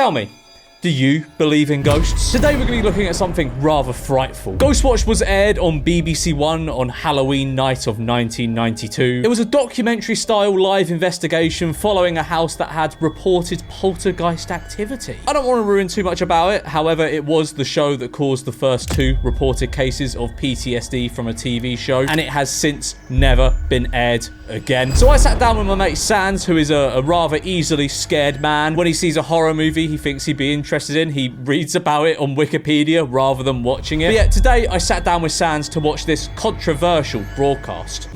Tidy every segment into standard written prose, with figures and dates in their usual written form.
tell me, do you believe in ghosts? Today we're going to be looking at something rather frightful. Ghostwatch was aired on BBC One on Halloween night of 1992. It was a documentary-style live investigation following a house that had reported poltergeist activity. I don't want to ruin too much about it, however, it was the show that caused the first 2 reported cases of PTSD from a TV show, and it has since never been aired again. So I sat down with my mate Sans, who is a rather easily scared man. When he sees a horror movie he thinks he'd be interested in, he reads about it on Wikipedia rather than watching it. But yeah, today I sat down with Sans to watch this controversial broadcast.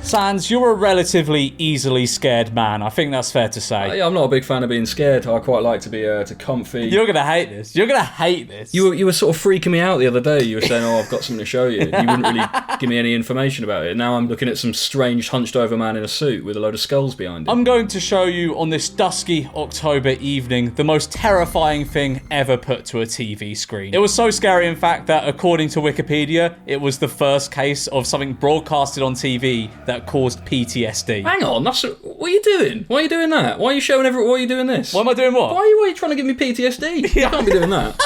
Sans, you're a relatively easily scared man. I think that's fair to say. Yeah, I'm not a big fan of being scared. I quite like to be comfy. You're gonna hate this. You're gonna hate this. You were sort of freaking me out the other day. You were saying, "Oh, I've got something to show you." You wouldn't really give me any information about it. Now I'm looking at some strange hunched-over man in a suit with a load of skulls behind him. I'm going to show you on this dusky October evening the most terrifying thing ever put to a TV screen. It was so scary, in fact, that according to Wikipedia, it was the first case of something broadcasted on TV that caused PTSD. Hang on, what are you doing? Why are you doing that? Why are you showing everyone? Why are you doing this? Why am I doing what? Why are you trying to give me PTSD? You can't be doing that.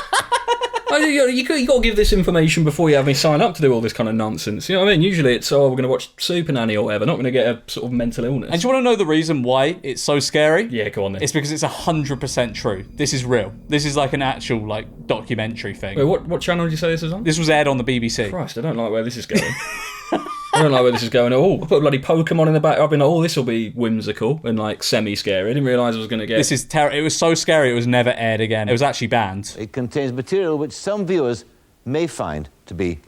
You got to give this information before you have me sign up to do all this kind of nonsense. You know what I mean? Usually it's, we're going to watch Super Nanny or whatever, not going to get a sort of mental illness. And do you want to know the reason why it's so scary? Yeah, go on then. It's because it's 100% true. This is real. This is like an actual, documentary thing. Wait, what channel did you say this was on? This was aired on the BBC. Christ, I don't like where this is going. I don't like where this is going at all. I put a bloody Pokemon in the back. I've been this will be whimsical and semi-scary. I didn't realise I was going to get... This is terrible. It was so scary it was never aired again. It was actually banned. It contains material which some viewers may find to be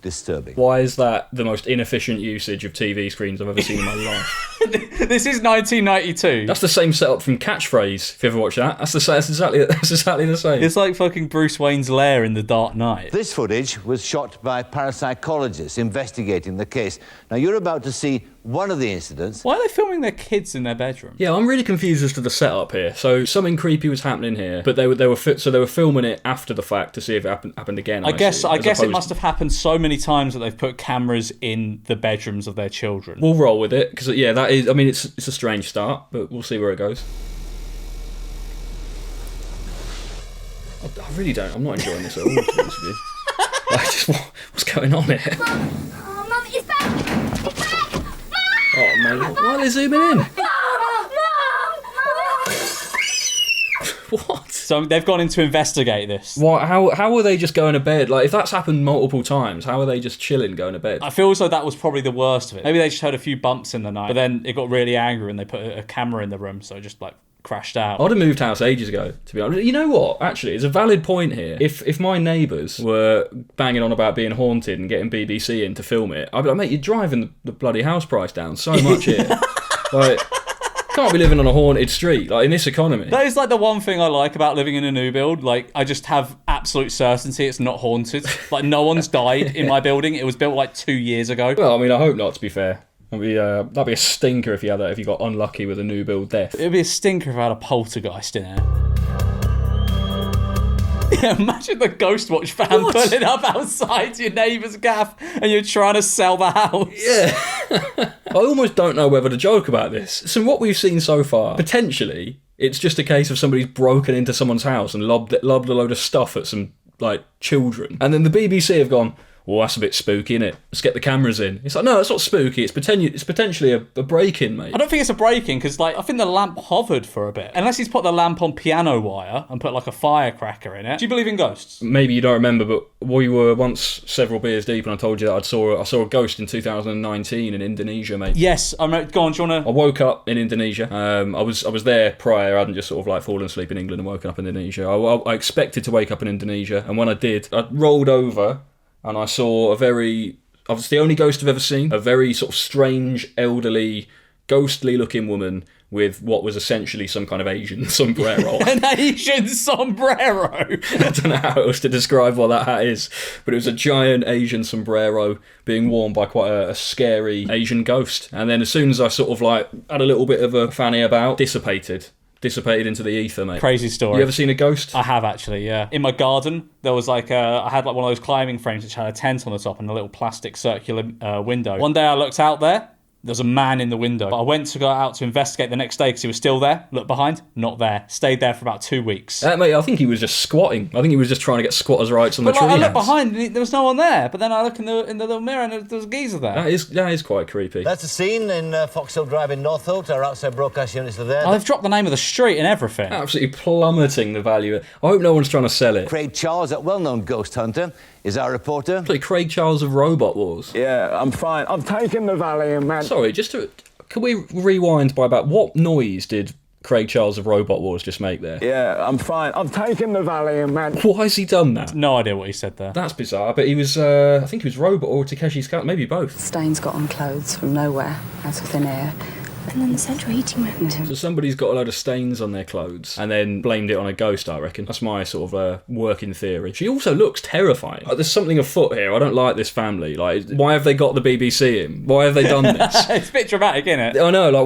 disturbing. Why is that the most inefficient usage of TV screens I've ever seen in my life? This is 1992. That's the same setup from Catchphrase, if you ever watch that. That's exactly the same. It's like fucking Bruce Wayne's lair in The Dark Knight. This footage was shot by parapsychologists investigating the case. Now, you're about to see one of the incidents. Why are they filming their kids in their bedroom? Yeah, I'm really confused as to the setup here. So something creepy was happening here, but they were filming it after the fact to see if it happened again. I guess it must have happened so many times that they've put cameras in the bedrooms of their children. We'll roll with it because that is. I mean, it's a strange start, but we'll see where it goes. I really don't. I'm not enjoying this at all. To be honest with you. What's going on here? Oh, Mum, it's back! It's back! Mum! Oh man, why are they zooming in? Mum! What? So they've gone in to investigate this. What? How are they just going to bed? If that's happened multiple times, how are they just chilling going to bed? I feel as though that was probably the worst of it. Maybe they just heard a few bumps in the night, but then it got really angry and they put a camera in the room, so it just crashed out. I'd have moved house ages ago, to be honest. You know what? Actually, it's a valid point here. If my neighbours were banging on about being haunted and getting BBC in to film it, I'd be like, mate, you're driving the bloody house price down so much here. Can't be living on a haunted street, in this economy. That is the one thing I like about living in a new build. I just have absolute certainty it's not haunted. No one's died in my building. It was built 2 years ago. Well, I mean, I hope not, to be fair. That'd be a stinker if you had that, if you got unlucky with a new build death. It'd be a stinker if I had a poltergeist in there. Yeah, imagine the Ghostwatch fan pulling up outside your neighbour's gaff and you're trying to sell the house. Yeah. I almost don't know whether to joke about this. So what we've seen so far, potentially, it's just a case of somebody's broken into someone's house and lobbed a load of stuff at some, children. And then the BBC have gone, well, that's a bit spooky, innit? Let's get the cameras in. It's no, it's not spooky. It's potentially a break-in, mate. I don't think it's a break-in, because, I think the lamp hovered for a bit. Unless he's put the lamp on piano wire and put, a firecracker in it. Do you believe in ghosts? Maybe you don't remember, but we were once several beers deep and I told you that I saw a ghost in 2019 in Indonesia, mate. Yes, I remember. Go on, do you want to... I woke up in Indonesia. I was there prior. I hadn't just sort of fallen asleep in England and woken up in Indonesia. I expected to wake up in Indonesia, and when I did, I rolled over and I saw I was the only ghost I've ever seen, a very sort of strange, elderly, ghostly-looking woman with what was essentially some kind of Asian sombrero. An Asian sombrero? I don't know how else to describe what that hat is, but it was a giant Asian sombrero being worn by quite a scary Asian ghost. And then as soon as I sort of had a little bit of a fanny about, dissipated into the ether, mate. Crazy story. You ever seen a ghost? I have, actually, yeah. In my garden, there was I had one of those climbing frames which had a tent on the top and a little plastic circular window. One day I looked out there, There's a man in the window. But I went to go out to investigate the next day because he was still there. Looked behind, not there. Stayed there for about 2 weeks. Mate, I think he was just squatting. I think he was just trying to get squatters' rights on the tree. I looked behind and there was no one there. But then I look in the little mirror and there was a geezer there. That is quite creepy. That's the scene in Foxhill Drive in Northolt. Our outside broadcast units are there. Oh, they've dropped the name of the street and everything. Absolutely plummeting the value. I hope no one's trying to sell it. Craig Charles, that well-known ghost hunter, is our reporter. Actually, Craig Charles of Robot Wars. Yeah, I'm fine. I've taken the Valium, man. Sorry, can we rewind by about what noise did Craig Charles of Robot Wars just make there? Yeah, I'm fine. I've taken the Valium, man. Why has he done that? No idea what he said there. That's bizarre, but he was, I think he was Robot or Takeshi's cat, maybe both. Stains got on clothes from nowhere, out of thin air. And then the central heating went. So somebody's got a load of stains on their clothes and then blamed it on a ghost, I reckon. That's my sort of working theory. She also looks terrifying. Like, there's something afoot here. I don't like this family. Like, why have they got the BBC in? Why have they done this? It's a bit dramatic, isn't it? I know, like,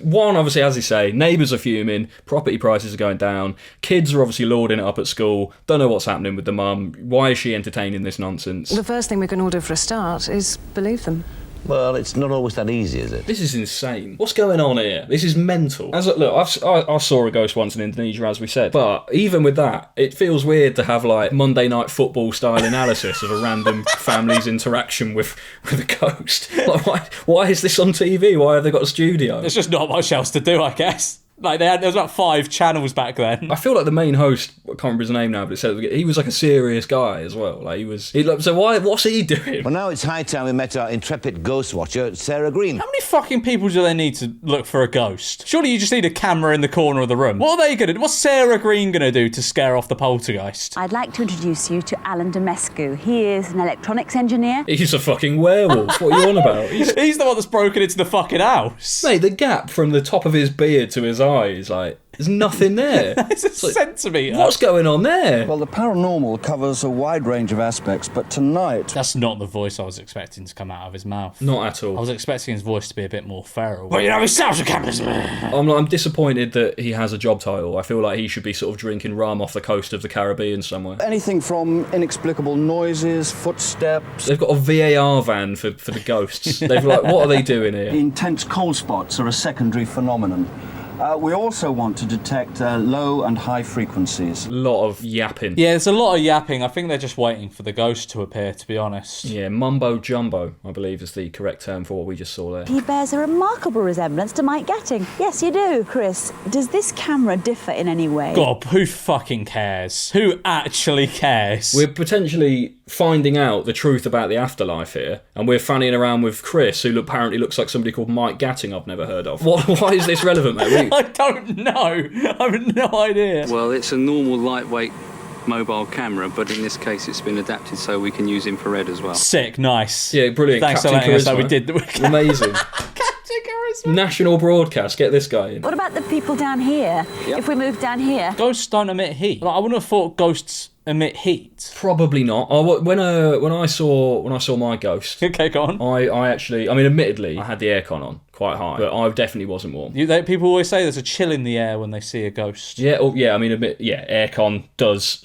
one, obviously, as you say, neighbours are fuming, property prices are going down, kids are obviously lording it up at school, don't know what's happening with the mum, why is she entertaining this nonsense? The first thing we can all do for a start is believe them. Well, it's not always that easy, is it? This is insane. What's going on here? This is mental. Look, I saw a ghost once in Indonesia, as we said. But even with that, it feels weird to have like Monday Night Football style analysis of a random family's interaction with a ghost. Like, why is this on TV? Why have they got a studio? There's just not much else to do, I guess. Like, there was about 5 channels back then. I feel like the main host, I can't remember his name now, but it said he was like a serious guy as well. Like so what's he doing? Well, now it's high time we met our intrepid ghost watcher, Sarah Green. How many fucking people do they need to look for a ghost? Surely you just need a camera in the corner of the room. What are they going to do? What's Sarah Green going to do to scare off the poltergeist? I'd like to introduce you to Alan Domescu. He is an electronics engineer. He's a fucking werewolf. What are you on about? He's the one that's broken into the fucking house. Mate, the gap from the top of his beard to his eyes, like, there's nothing there. It's a centimetre. What's going on there? Well, the paranormal covers a wide range of aspects, but tonight... That's not the voice I was expecting to come out of his mouth. Not at all. I was expecting his voice to be a bit more feral. Well, you know, he's social cameras. I'm disappointed that he has a job title. I feel like he should be sort of drinking rum off the coast of the Caribbean somewhere. Anything from inexplicable noises, footsteps... They've got a VAR van for the ghosts. They've like, what are they doing here? Intense cold spots are a secondary phenomenon. We also want to detect low and high frequencies. A lot of yapping. Yeah, there's a lot of yapping. I think they're just waiting for the ghost to appear, to be honest. Yeah, mumbo jumbo, I believe is the correct term for what we just saw there. He bears a remarkable resemblance to Mike Gatting. Yes, you do, Chris. Does this camera differ in any way? God, who fucking cares? Who actually cares? We're potentially finding out the truth about the afterlife here, and we're fanning around with Chris, who apparently looks like somebody called Mike Gatting I've never heard of. Why is this relevant, mate? I don't know. I have no idea. Well, it's a normal lightweight mobile camera, but in this case it's been adapted so we can use infrared as well. Sick, nice. Yeah, brilliant. Thanks Captain for letting us know Charisma. we did. Amazing. Captain Charisma. National broadcast, get this guy in. What about the people down here? Yep. If we move down here? Ghosts don't emit heat. Like, I wouldn't have thought ghosts emit heat. Probably not. When I saw my ghost, Okay, go on. I actually, I mean, admittedly, I had the aircon on quite high, but I definitely wasn't warm. People always say there's a chill in the air when they see a ghost. Yeah, I mean, aircon does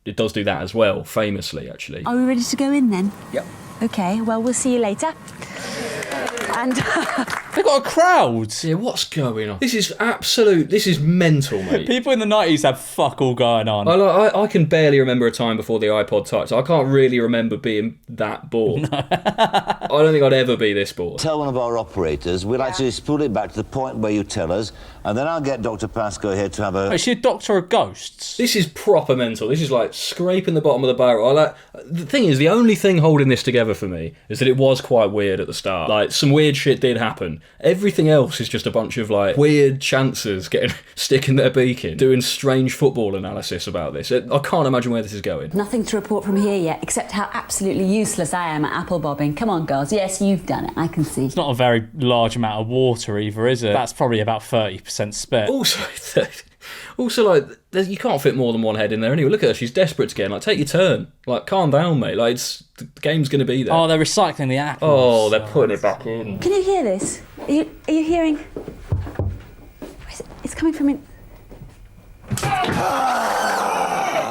it does do that as well, famously, actually. Are we ready to go in then? Yep. Okay, well, we'll see you later. And They've got a crowd. Yeah, what's going on? This is mental, mate. People in the 90s had fuck all going on. I can barely remember a time before the iPod Touch. I can't really remember being that bored. I don't think I'd ever be this bored. Tell one of our operators, we'll actually spool it back to the point where you tell us, and then I'll get Dr. Pascoe here to have a... Is she a doctor of ghosts? This is proper mental. This is like scraping the bottom of the barrel. The thing is, the only thing holding this together for me is that it was quite weird at the start. Like, some weird shit did happen. Everything else is just a bunch of like weird chancers sticking their beak in, doing strange football analysis about this. I can't imagine where this is going. nothing to report from here yet, except how absolutely useless I am at apple bobbing. Come on, girls. Yes, you've done it. I can see. It's not a very large amount of water either, is it? That's probably about 30% spit. Also, like, you can't fit more than one head in there anyway. Look at her, she's desperate to get in. Like, take your turn. Like, calm down, mate. Like, the game's going to be there. Oh, they're recycling the apples. Oh, they're putting it back in. Can you hear this? Are you hearing? Where is it? It's coming from in...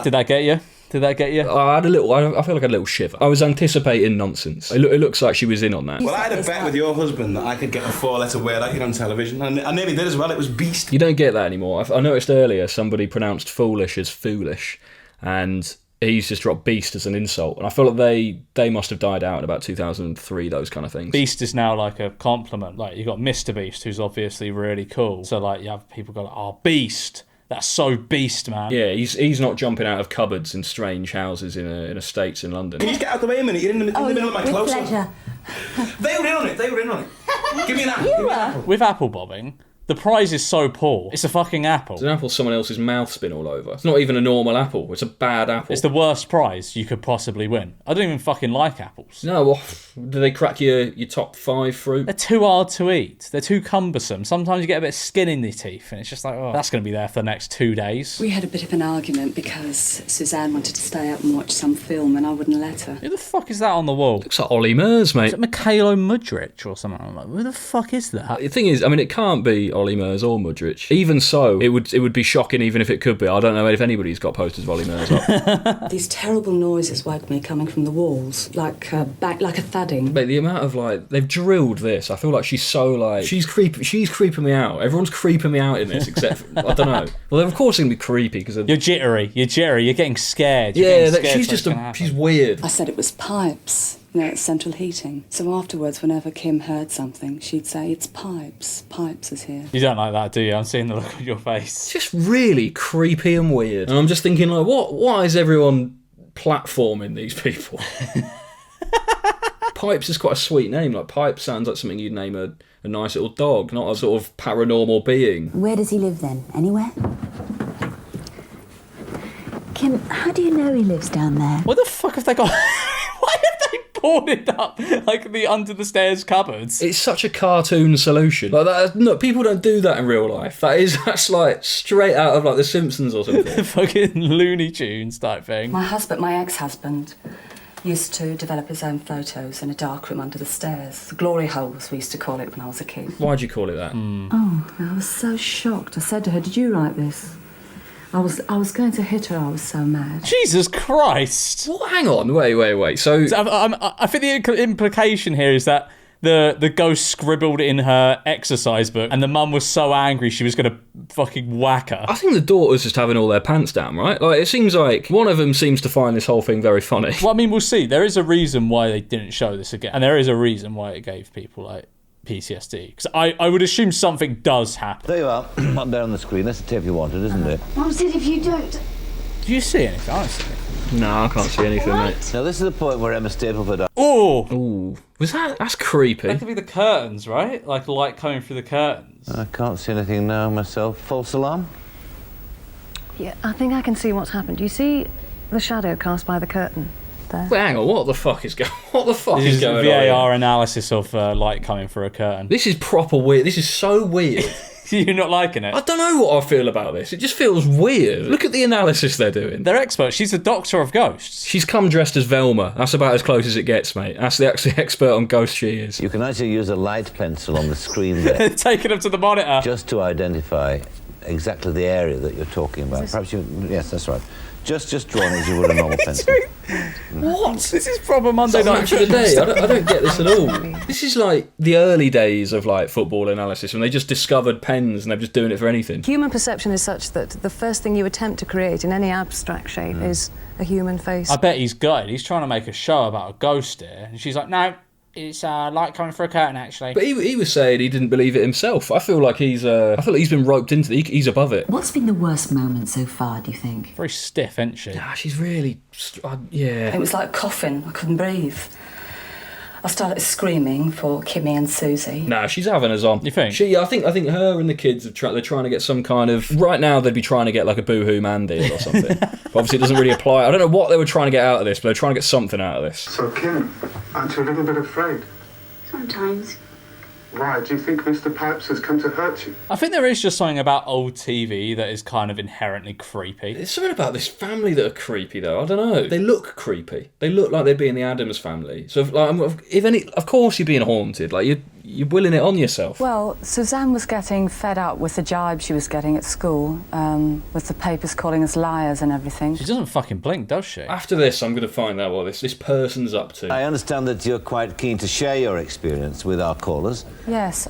Did that get you? Did that get you? I had a little. I feel like I had a little shiver. I was anticipating nonsense. It looks like she was in on that. Well, I had a bet with your husband that I could get a 4-letter word out on television, and I nearly did as well. It was beast. You don't get that anymore. I noticed earlier somebody pronounced foolish as foolish, and he's just dropped beast as an insult. And I feel like they must have died out in about 2003, those kind of things. Beast is now like a compliment. Like, you got Mr. Beast, who's obviously really cool. So, like, you have people go, oh, Beast. That's so beast, man. Yeah, he's not jumping out of cupboards in strange houses in estates in London. Can you just get out of the way a minute? You're in the middle of my close up. Pleasure. They were in on it. Give me an apple. With apple bobbing, the prize is so poor. It's a fucking apple. It's an apple someone else's mouth's been all over. It's not even a normal apple. It's a bad apple. It's the worst prize you could possibly win. I don't even fucking like apples. No, well, do they crack your top 5 fruit? They're too hard to eat. They're too cumbersome. Sometimes you get a bit of skin in your teeth, and it's just like, oh, that's going to be there for the next 2 days. We had a bit of an argument because Suzanne wanted to stay up and watch some film and I wouldn't let her. Who the fuck is that on the wall? Looks like Ollie Murs, mate. Is it Michaelo Mudrich or something? I'm like, who the fuck is that? The thing is, I mean, it can't be Ollie Murs or Mudrich. Even so, it would be shocking even if it could be. I don't know if anybody's got posters of Ollie Murs up. These terrible noises woke me coming from the walls, like a thudding. Mate, the amount of, like, they've drilled this. I feel like she's so, like, she's creeping me out. Everyone's creeping me out in this, except for, I don't know. Well, of course, it's gonna be creepy because you're jittery. You're getting scared. She's weird. I said it was pipes. It's central heating. So afterwards, whenever Kim heard something, she'd say, it's pipes. Pipes is here. You don't like that, do you? I'm seeing the look on your face. It's just really creepy and weird. And I'm just thinking, like, why is everyone platforming these people? Pipes is quite a sweet name. Like, Pipe sounds like something you'd name a nice little dog, not a sort of paranormal being. Where does he live then? Anywhere? Kim, how do you know he lives down there? What the fuck have they got? Why have they boarded up like the under the stairs cupboards? It's such a cartoon solution. Like that. No, people don't do that in real life. That's like straight out of like The Simpsons or something. Fucking Looney Tunes type thing. My ex-husband, used to develop his own photos in a dark room under the stairs. The glory holes, we used to call it when I was a kid. Why'd you call it that? Oh, I was so shocked. I said to her, did you write this? I was going to hit her. I was so mad. Jesus Christ! What? Hang on, wait. So I think the implication here is that the ghost scribbled in her exercise book, and the mum was so angry she was going to fucking whack her. I think the daughter's just having all their pants down, right? Like, it seems like one of them seems to find this whole thing very funny. Well, I mean, we'll see. There is a reason why they didn't show this again, and there is a reason why it gave people like PTSD, because I would assume something does happen. There you are, up there on the screen. That's the tape you wanted, isn't it? Mum said if you don't... Do you see anything? I don't see anything. No, I can't see anything, mate. Now, this is the point where Emma Stapleford... Ooh. That's creepy. That could be the curtains, right? Like light coming through the curtains. I can't see anything now myself. False alarm? Yeah, I think I can see what's happened. Do you see the shadow cast by the curtain there? Wait, hang on, what the fuck is going on? This is VAR analysis of light coming through a curtain. This is proper weird. This is so weird. You're not liking it? I don't know what I feel about this. It just feels weird. Look at the analysis they're doing. They're experts. She's a doctor of ghosts. She's come dressed as Velma. That's about as close as it gets, mate. That's the actually expert on ghosts she is. You can actually use a light pencil on the screen there. Taking them to the monitor. Just to identify exactly the area that you're talking about. Perhaps you... Yes, that's right. Just drawn as you would a normal pencil. What? This is proper Monday night match of the day. I don't get this at all. This is like the early days of like football analysis when they just discovered pens and they're just doing it for anything. Human perception is such that the first thing you attempt to create in any abstract shape is a human face. I bet he's gutted. He's trying to make a show about a ghost here. And she's like, no, it's light coming through a curtain, actually. But he was saying he didn't believe it himself. I feel like he's been roped into it. He's above it. What's been the worst moment so far, do you think? Very stiff, isn't she? Yeah, she's really... yeah. It was like coughing. I couldn't breathe. I started screaming for Kimmy and Susie. Nah, she's having us on. You think? I think her and the kids they're trying to get some kind of... Right now, they'd be trying to get like a Boohoo Man deal or something. But obviously, it doesn't really apply. I don't know what they were trying to get out of this, but they're trying to get something out of this. So, Kim, aren't you a little bit afraid? Sometimes. Why? Do you think Mr. Pipes has come to hurt you? I think there is just something about old TV that is kind of inherently creepy. There's something about this family that are creepy, though. I don't know. They look creepy. They look like they'd be in the Addams family. So, of course, you're being haunted. Like you're willing it on yourself. Well, Suzanne was getting fed up with the jibe she was getting at school, with the papers calling us liars and everything. She doesn't fucking blink, does she? After this, I'm going to find out what this person's up to. I understand that you're quite keen to share your experience with our callers. Yes.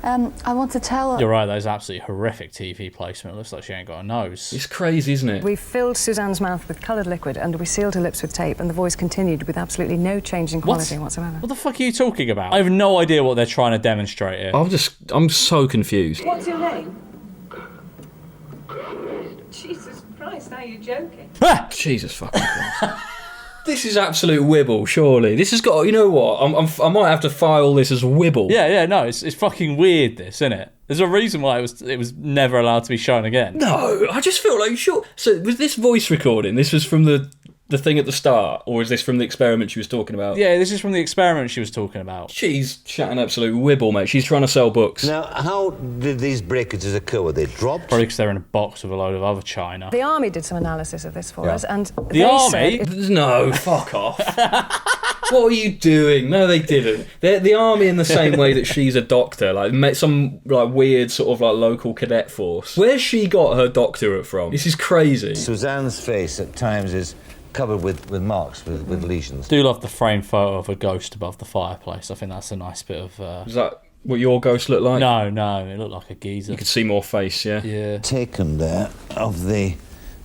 I want to tell... You're right, that is absolutely horrific TV placement. It looks like she ain't got a nose. It's crazy, isn't it? We filled Suzanne's mouth with coloured liquid and we sealed her lips with tape, and the voice continued with absolutely no change in quality whatsoever. What the fuck are you talking about? I have no idea what they're trying to demonstrate here. I'm so confused. What's your name? Jesus Christ, are you joking? Jesus fucking Christ. This is absolute wibble, surely. This has got... You know what? I might have to file this as wibble. Yeah, no, it's fucking weird, this, isn't it? There's a reason why it was never allowed to be shown again. No, I just feel like, sure... So, was this voice recording? This was from the thing at the start? Or is this from the experiment she was talking about? Yeah, this is from the experiment she was talking about. She's chatting absolute wibble, mate. She's trying to sell books. Now, how did these breakages occur? Were they dropped? Probably because they're in a box with a load of other china. The army did some analysis of this for us, and the army? No, fuck off. What are you doing? No, they didn't. They're the army in the same way that she's a doctor, like some like weird sort of like local cadet force. Where's she got her doctorate from? This is crazy. Suzanne's face at times is covered with marks, with lesions. Do love the framed photo of a ghost above the fireplace. I think that's a nice bit of... Is that what your ghost looked like? No, it looked like a geezer. You could see more face, yeah? Yeah. Taken there of the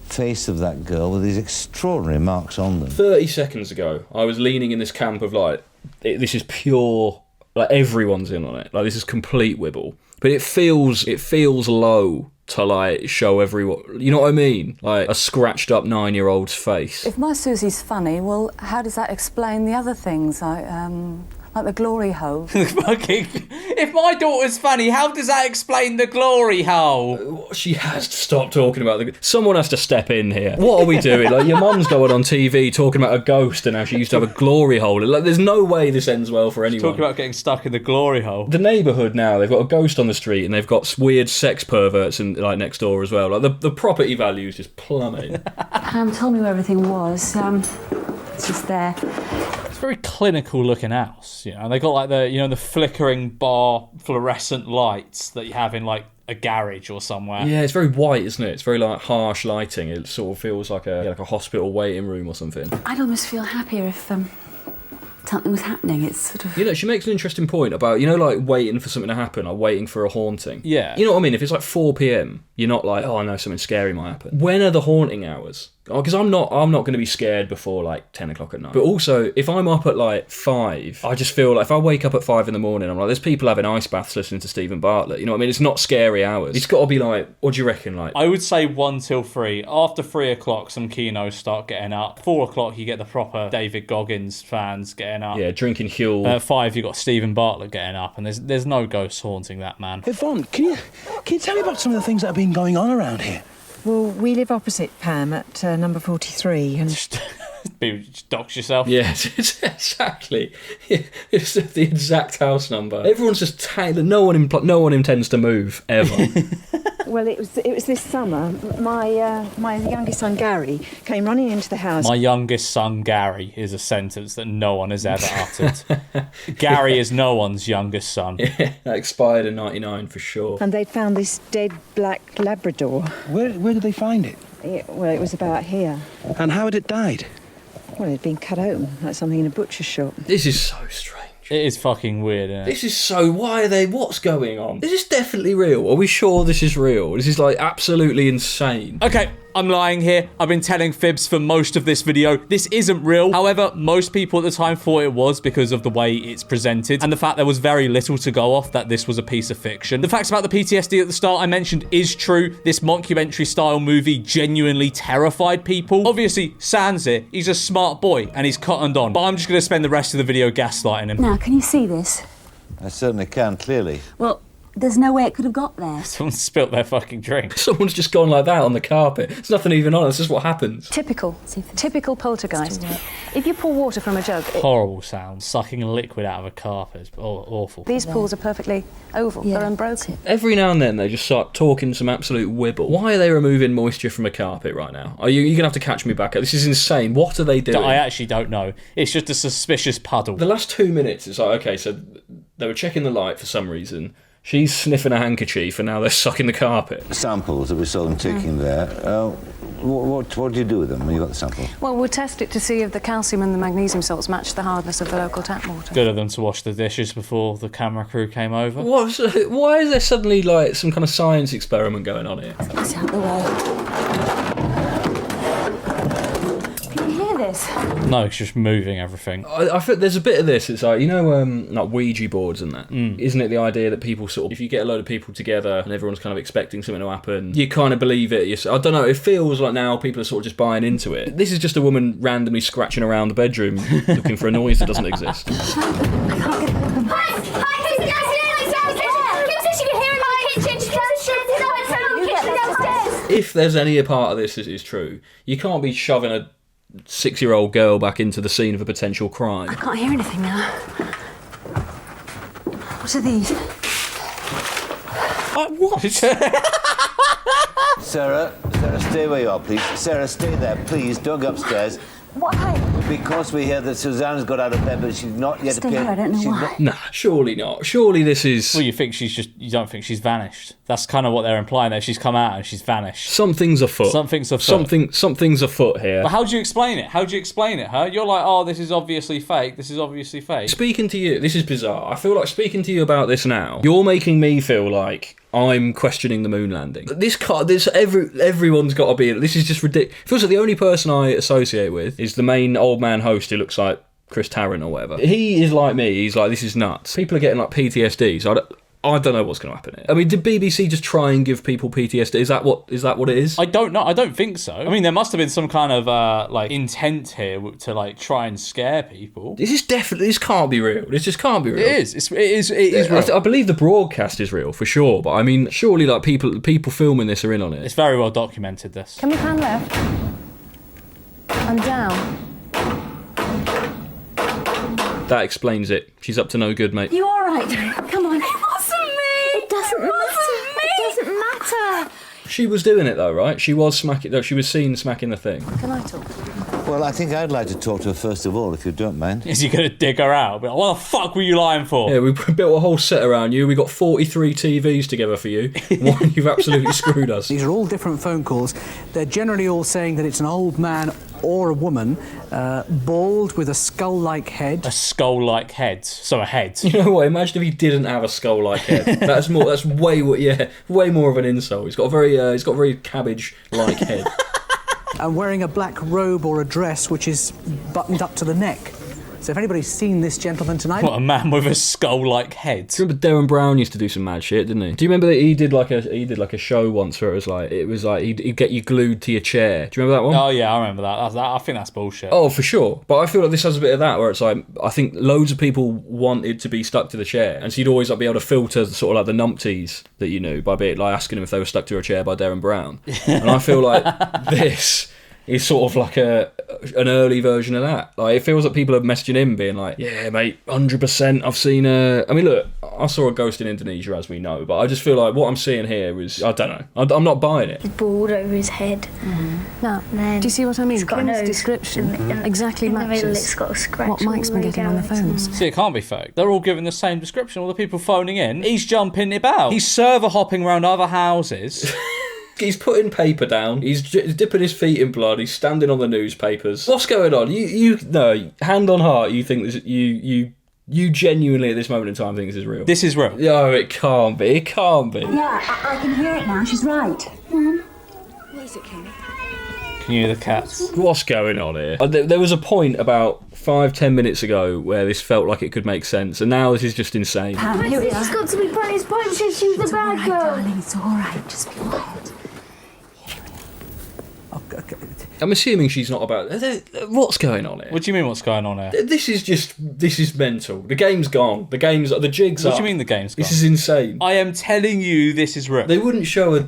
face of that girl with these extraordinary marks on them. 30 seconds ago, I was leaning in this camp of like, this is pure, like everyone's in on it. Like this is complete wibble. But it feels low to like show everyone, you know what I mean? Like a scratched up 9-year-old's face. If my Susie's funny, well, how does that explain the other things? Like the glory hole. If my daughter's funny, how does that explain the glory hole? She has to stop talking about someone has to step in here. What are we doing? Like your mum's going on TV talking about a ghost and how she used to have a glory hole. Like there's no way this ends well for anyone. Talking about getting stuck in the glory hole. The neighbourhood now, they've got a ghost on the street and they've got weird sex perverts in like next door as well. Like the property value is just plummeting. Pam told me where everything was. It's just there. It's a very clinical looking house, you know. And they got like the flickering bar fluorescent lights that you have in like a garage or somewhere. Yeah, it's very white, isn't it? It's very like harsh lighting. It sort of feels like a hospital waiting room or something. I'd almost feel happier if something was happening. It's sort of... You know, she makes an interesting point about, like waiting for something to happen or waiting for a haunting. Yeah. You know what I mean? If it's like 4 p.m, you're not like, oh, I know something scary might happen. When are the haunting hours? Because I'm not going to be scared before like 10 o'clock at night. But also, if I'm up at like 5, I just feel like if I wake up at 5 in the morning, I'm like, there's people having ice baths listening to Stephen Bartlett. You know what I mean? It's not scary hours. It's got to be like, what do you reckon? Like, I would say 1 till 3. After 3 o'clock, some kinos start getting up. 4 o'clock, you get the proper David Goggins fans getting up. Yeah, drinking Huel. At 5, you got Stephen Bartlett getting up, and there's no ghosts haunting that man. Yvonne, can you tell me about some of the things that have been going on around here? Well, we live opposite Pam at number 43, and... Just dox yourself. Yes, it's exactly. It's the exact house number. Everyone's just no one intends to move ever. Well, it was this summer. My youngest son Gary came running into the house. My youngest son Gary is a sentence that no one has ever uttered. Gary is no one's youngest son. Yeah, that expired in '99 for sure. And they'd found this dead black Labrador. Where did they find it? It was about here. And how had it died? Well, it had been cut open, like something in a butcher's shop. This is so strange. It is fucking weird, isn't it? This is so... What's going on? Is this definitely real? Are we sure this is real? This is, like, absolutely insane. Okay, I'm lying here. I've been telling fibs for most of this video. This isn't real. However, most people at the time thought it was because of the way it's presented and the fact there was very little to go off that this was a piece of fiction. The facts about the PTSD at the start I mentioned is true. This mockumentary-style movie genuinely terrified people. Obviously, Sans here, he's a smart boy and he's cottoned on, but I'm just going to spend the rest of the video gaslighting him. Now, can you see this? I certainly can, clearly. Well, there's no way it could have got there. Someone spilt their fucking drink. Someone's just gone like that on the carpet. There's nothing even on. It's just what happens. Typical poltergeist. If you pour water from a jug... Horrible sound. Sucking liquid out of a carpet. It's awful. These pools are perfectly oval. They're unbroken. Every now and then they just start talking some absolute wibble. Why are they removing moisture from a carpet right now? You're going to have to catch me back. This is insane. What are they doing? I actually don't know. It's just a suspicious puddle. The last 2 minutes, it's like, okay, so They were checking the light for some reason. She's sniffing a handkerchief, and now they're sucking the carpet. Samples that we saw them taking there. What do you do with them when you got the sample? Well, we'll test it to see if the calcium and the magnesium salts match the hardness of the local tap water. Good of them to wash the dishes before the camera crew came over. Why is there suddenly like some kind of science experiment going on here? It's out the way. Can you hear this? No, it's just moving everything. I feel there's a bit of this. It's like, you know, like Ouija boards and that. Isn't it the idea that people sort of, if you get a load of people together and everyone's kind of expecting something to happen, you kind of believe it. I don't know. It feels like now people are sort of just buying into it. This is just a woman randomly scratching around the bedroom looking for a noise that doesn't exist. If there's any part of this that is true, you can't be shoving a 6-year-old girl back into the scene of a potential crime. I can't hear anything now. What are these? What? Sarah, stay where you are, please. Sarah, stay there, please. Don't go upstairs. Why? Because we hear that Suzanne's got out of bed, but she's not yet Still here, I don't know why. Nah, surely not. Surely this is... Well, you don't think she's vanished. That's kind of what they're implying there. She's come out and she's vanished. Something's afoot. Something's afoot. Something's afoot here. But how do you explain it? Huh? You're like, oh, this is obviously fake. This is obviously fake. Speaking to you, this is bizarre. I feel like speaking to you about this now, you're making me feel like I'm questioning the moon landing. Everyone's got to be in it. This is just ridiculous. It feels like the only person I associate with is the main old man host who looks like Chris Tarrant or whatever. He is like me. He's like, this is nuts. People are getting like PTSD, so I don't know what's going to happen here. I mean, did BBC just try and give people PTSD? Is that what it is? I don't know. I don't think so. I mean, there must have been some kind of like intent here to like try and scare people. This can't be real. This just can't be real. It is. It is real. I believe the broadcast is real for sure, but I mean, surely like people filming this are in on it. It's very well documented. This. Can we pan left? And down. That explains it. She's up to no good, mate. You all right? Come on. It wasn't me! It doesn't matter. It doesn't matter! She was doing it though, right? She was smacking. No, she was seen smacking the thing. Can I talk to her? Well, I think I'd like to talk to her first of all, if you don't mind. Is he going to dig her out? But what the fuck were you lying for? Yeah, we built a whole set around you. We got 43 TVs together for you. One, you've absolutely screwed us. These are all different phone calls. They're generally all saying that it's an old man or a woman, bald with a skull-like head. A skull-like head. So a head. You know what? Imagine if he didn't have a skull-like head. That's way more of an insult. He's got a very cabbage-like head. And wearing a black robe or a dress which is buttoned up to the neck. So if anybody's seen this gentleman tonight... What, a man with a skull-like head? Do you remember Darren Brown used to do some mad shit, didn't he? Do you remember that he did like a show once where it was like he'd get you glued to your chair? Do you remember that one? Oh yeah, I remember that. I think that's bullshit. Oh, for sure. But I feel like this has a bit of that where it's like, I think loads of people wanted to be stuck to the chair, and so you'd always like be able to filter sort of like the numpties that you knew by like asking them if they were stuck to a chair by Darren Brown. And I feel like this is sort of like an early version of that. Like, it feels like people are messaging him being like, yeah, mate, 100% I've seen a... I mean, look, I saw a ghost in Indonesia, as we know, but I just feel like what I'm seeing here is, I don't know, I'm not buying it. It's bald over his head. Now, do you see what I mean? Kim's description exactly matches it's got a scratch what Mike's been getting on the phones. See, it can't be fake. They're all giving the same description. All the people phoning in, he's jumping about. He's server hopping around other houses. He's putting paper down. He's dipping his feet in blood. He's standing on the newspapers. What's going on? No, hand on heart. You think this? You genuinely at this moment in time think this is real? This is real. No, it can't be. It can't be. Yeah, I can hear it now. She's right. What is it, Kim? Can you hear the cats? What's going on here? There was a point about 5-10 minutes ago where this felt like it could make sense, and now this is just insane. Pam, here we are. She's got to be Bunny's pipe. She's the bad girl. Darling, it's all right. Just be quiet. I'm assuming she's not about... What's going on here? What do you mean what's going on here? This is mental. The game's gone. The jig's up. What do you mean the game's gone? This is insane. I am telling you this is real. They wouldn't show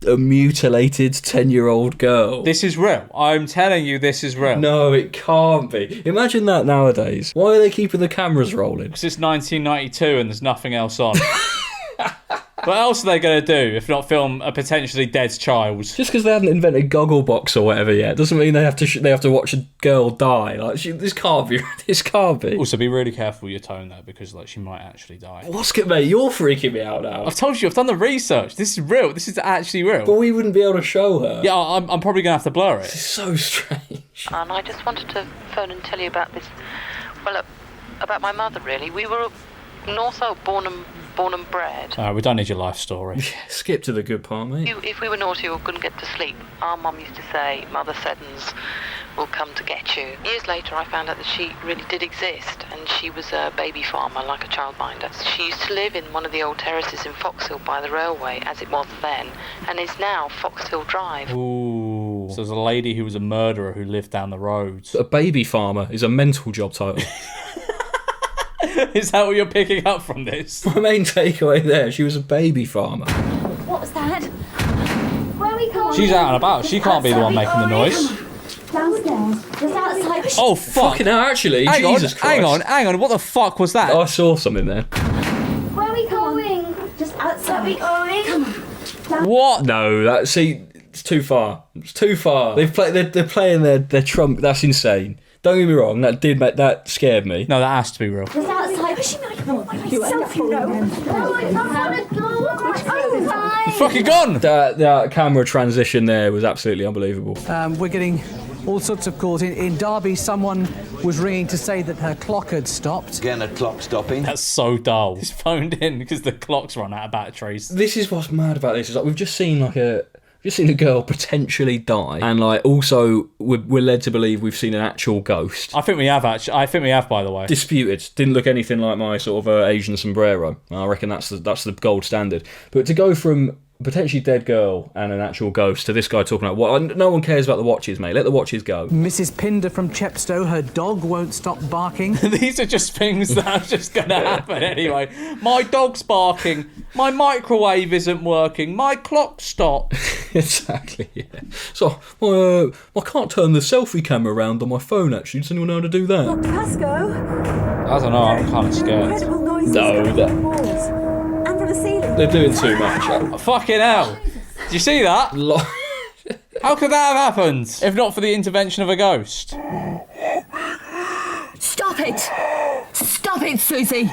a mutilated 10-year-old girl. This is real. I'm telling you this is real. No, it can't be. Imagine that nowadays. Why are they keeping the cameras rolling? Because it's 1992 and there's nothing else on. What else are they going to do if not film a potentially dead child? Just because they haven't invented Gogglebox or whatever yet doesn't mean they have to watch a girl die. Like this can't be. This can't be. Also, be really careful your tone there because like she might actually die. What's good, mate? You're freaking me out now. I've told you, I've done the research. This is real. This is actually real. But we wouldn't be able to show her. Yeah, I'm probably going to have to blur it. This is so strange. And I just wanted to phone and tell you about this. Well, about my mother, really. We were also born and bred. We don't need your life story. Yeah, skip to the good part, mate. If we were naughty or couldn't get to sleep, our mum used to say, Mother Seddons will come to get you. Years later, I found out that she really did exist, and she was a baby farmer, like a childminder. She used to live in one of the old terraces in Foxhill by the railway, as it was then, and is now Foxhill Drive. Ooh. So there's a lady who was a murderer who lived down the road. A baby farmer is a mental job title. Is that what you're picking up from this? My main takeaway there, she was a baby farmer. What was that? Where are we going? She's out and about. She can't be the one making the noise. Downstairs. Just outside. Oh, fuck. Fucking hell, actually, Jesus Christ. Hang on. What the fuck was that? I saw something there. Where are we going? Just outside. Where are we going? Come on. What? No, it's too far. It's too far. They're playing their trump. That's insane. Don't get me wrong, that scared me. No, that has to be real. Just outside. She might come on myself, you know. No, it's not on the floor. It's outside. Fucking gone! That camera transition there was absolutely unbelievable. We're getting all sorts of calls. In Derby, someone was ringing to say that her clock had stopped. Again, a clock stopping. That's so dull. He's phoned in because the clock's run out of batteries. This is what's mad about this. Is like we've just seen a girl potentially die, and like also we're led to believe we've seen an actual ghost. I think we have actually. I think we have, by the way. Disputed. Didn't look anything like my sort of Asian sombrero. I reckon that's the gold standard. But to go from a potentially dead girl and an actual ghost to this guy talking about what? No one cares about the watches, mate. Let the watches go. Mrs. Pinder from Chepstow, her dog won't stop barking. These are just things that are just going to happen anyway. My dog's barking. My microwave isn't working. My clock stopped. Exactly, yeah. So, I can't turn the selfie camera around on my phone, actually. Does anyone know how to do that? Dr. Pascoe. I don't know, I'm kind of scared. Incredible noises No, coming from the walls and from the ceiling. They're doing too much. Fucking hell. Did you see that? How could that have happened? If not for the intervention of a ghost. Stop it! Stop it, Susie!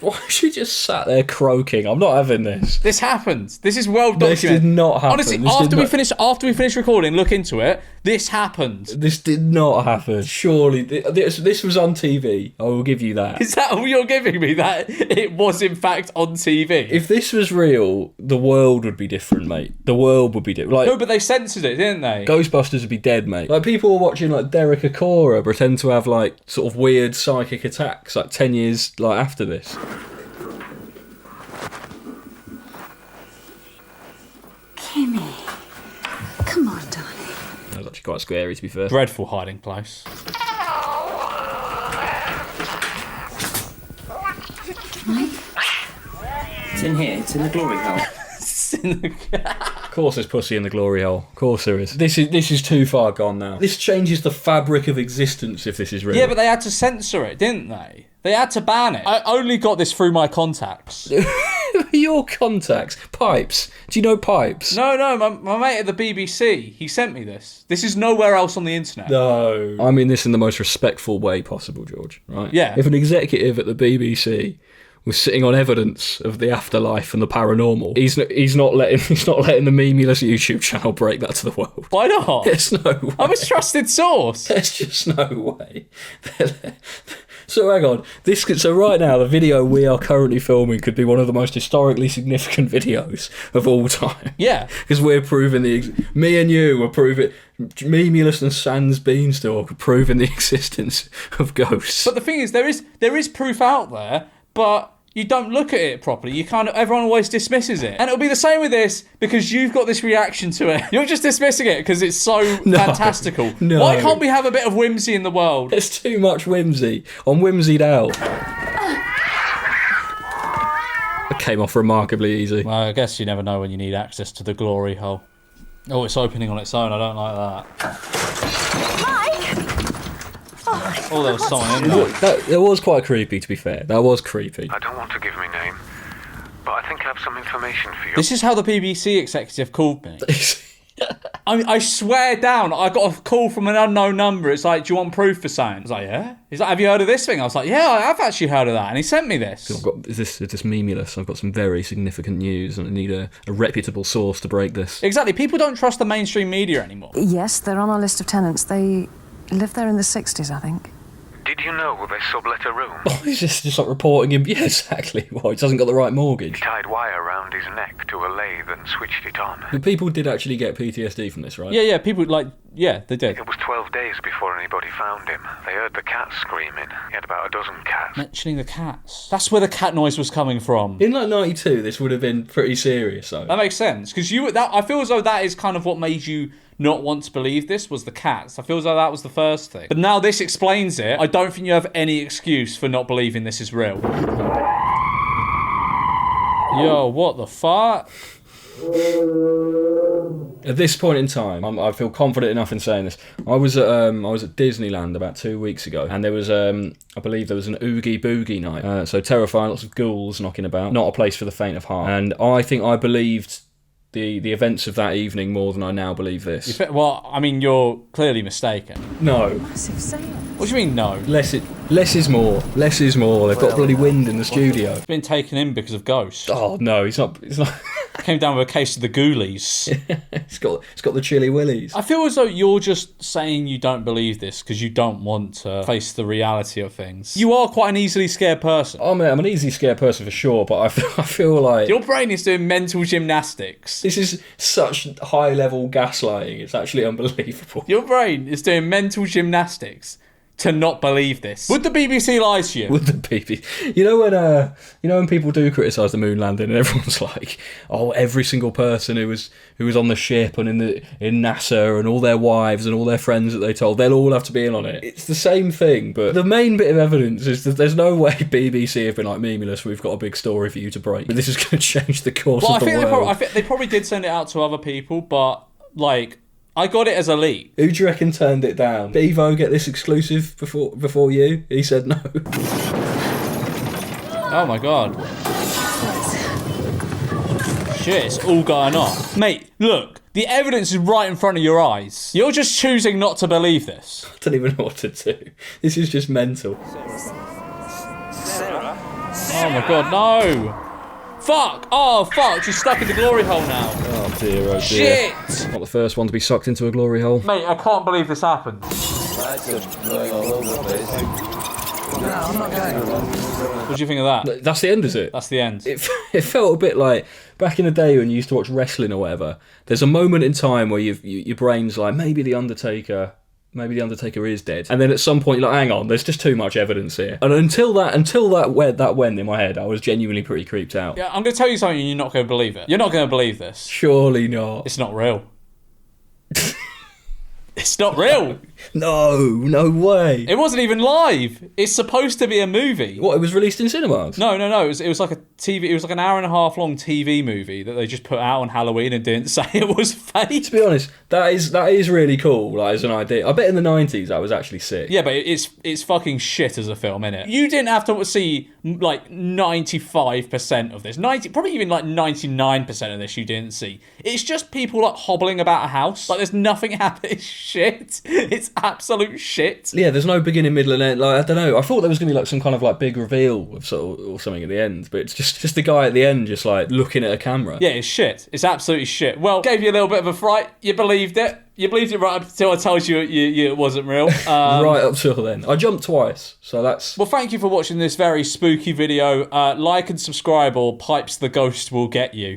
Why is she just sat there croaking? I'm not having this. This happened. This is well documented. This did not happen. Honestly, after we finish recording, look into it. This happened. This did not happen. Surely, this was on TV. I will give you that. Is that all you're giving me? That it was in fact on TV? If this was real, the world would be different, mate. The world would be different. Like, no, but they censored it, didn't they? Ghostbusters would be dead, mate. Like, people were watching like Derek Acora pretend to have like sort of weird psychic attacks like 10 years like after this. Kimmy. Come on, darling. That was actually quite scary, to be fair. Dreadful hiding place. It's in here. It's in the glory hole. Of course there's pussy in the glory hole. Of course there is. This is too far gone now. This changes the fabric of existence if this is real. Yeah, but they had to censor it, didn't they? They had to ban it. I only got this through my contacts. Your contacts? Pipes? Do you know Pipes? No, my mate at the BBC, he sent me this. This is nowhere else on the internet. No. I mean this in the most respectful way possible, George. Right? Yeah. If an executive at the BBC was sitting on evidence of the afterlife and the paranormal, he's not letting the Memeulous YouTube channel break that to the world. Why not? There's no way. I'm a trusted source. There's just no way. So hang on. So right now, the video we are currently filming could be one of the most historically significant videos of all time. Yeah. Because we're proving me and you are proving, Memeulous and Sans Beanstalk are proving the existence of ghosts. But the thing is, there is proof out there, but you don't look at it properly. Everyone always dismisses it. And it'll be the same with this because you've got this reaction to it. You're just dismissing it because it's so fantastical. No. Why can't we have a bit of whimsy in the world? There's too much whimsy. I'm whimsied out. It came off remarkably easy. Well, I guess you never know when you need access to the glory hole. Oh, it's opening on its own. I don't like that. Oh, there was someone in there. That was quite creepy, to be fair. That was creepy. I don't want to give my name, but I think I've have some information for you. This is how the BBC executive called me. I swear down, I got a call from an unknown number. It's like, do you want proof for something? I was like, yeah. He's like, have you heard of this thing? I was like, yeah, I have actually heard of that. And he sent me this. Is this Memeulous? I've got some very significant news and I need a reputable source to break this. Exactly. People don't trust the mainstream media anymore. Yes, they're on our list of tenants. They lived there in the 60s, I think. Did you know they sublet a room? Oh, he's just like reporting him. Yeah, exactly. Well, he hasn't got the right mortgage. He tied wire around his neck to a lathe and switched it on. But people did actually get PTSD from this, right? Yeah, people they did. It was 12 days before anybody found him. They heard the cats screaming. He had about a dozen cats. Mentioning the cats. That's where the cat noise was coming from. In like 92, this would have been pretty serious, though. That makes sense. Because I feel as though that is kind of what made you not want to believe this, was the cats. I feel as though that was the first thing. But now this explains it. I don't think you have any excuse for not believing this is real. Yo, what the fuck? At this point in time, I feel confident enough in saying this. I was at Disneyland about 2 weeks ago, and there was I believe there was an Oogie Boogie night. So terrifying, lots of ghouls knocking about. Not a place for the faint of heart. And I think I believed the events of that evening more than I now believe this. Well, I mean, you're clearly mistaken. No. Massive sale. What do you mean, no? Less is more. Less is more. They've got bloody wind in the studio. He's been taken in because of ghosts. Oh no, he's not. Came down with a case of the ghoulies. It's got the chilly willies. I feel as though you're just saying you don't believe this because you don't want to face the reality of things. You are quite an easily scared person. I'm an easily scared person for sure, but I feel like your brain is doing mental gymnastics. This is such high level gaslighting. It's actually unbelievable. Your brain is doing mental gymnastics to not believe this. Would the BBC lie to you? Would the BBC? You know when people do criticise the moon landing and everyone's like, oh, every single person who was on the ship and in NASA and all their wives and all their friends that they told, they'll all have to be in on it. It's the same thing, but the main bit of evidence is that there's no way BBC have been like, Memeulous, we've got a big story for you to break. But this is going to change the course of the world. I think they probably did send it out to other people, but like, I got it as a leak. Who do you reckon turned it down? Did Evo get this exclusive before you? He said no. Oh my god. Shit, it's all going on. Mate, look, the evidence is right in front of your eyes. You're just choosing not to believe this. I don't even know what to do. This is just mental. Oh my god, no! Fuck! Oh fuck, she's stuck in the glory hole now. Oh dear, oh dear. Shit! Not the first one to be sucked into a glory hole. Mate, I can't believe this happened. No, I'm not going. What do you think of that? That's the end, is it? That's the end. It felt a bit like back in the day when you used to watch wrestling or whatever. There's a moment in time where your brain's like, maybe the Undertaker is dead, and then at some point you're like, hang on, there's just too much evidence here. And until that went in my head, I was genuinely pretty creeped out. Yeah, I'm going to tell you something and you're not going to believe it. You're not going to believe this. Surely not. It's not real. It's not real. No way. It wasn't even live. It's supposed to be a movie. What, it was released in cinemas? No. It was like a TV. It was like an hour and a half long TV movie that they just put out on Halloween and didn't say it was fake. To be honest, that is really cool. Like, as an idea, I bet in the 90s that was actually sick. Yeah, but it's fucking shit as a film, innit? You didn't have to see like 95% of this. Probably even like 99% of this you didn't see. It's just people like hobbling about a house. Like, there's nothing happening. It's shit. It's absolute shit. Yeah, there's no beginning, middle, and end. Like, I don't know. I thought there was gonna be like some kind of like big reveal of sort of, or something at the end, but it's just the guy at the end just like looking at a camera. Yeah, it's shit. It's absolutely shit. Well, gave you a little bit of a fright. You believed it. You believed it right up until I told you it wasn't real. Right up till then. I jumped twice, so that's... Well, thank you for watching this very spooky video. Like and subscribe, or Pipes the Ghost will get you.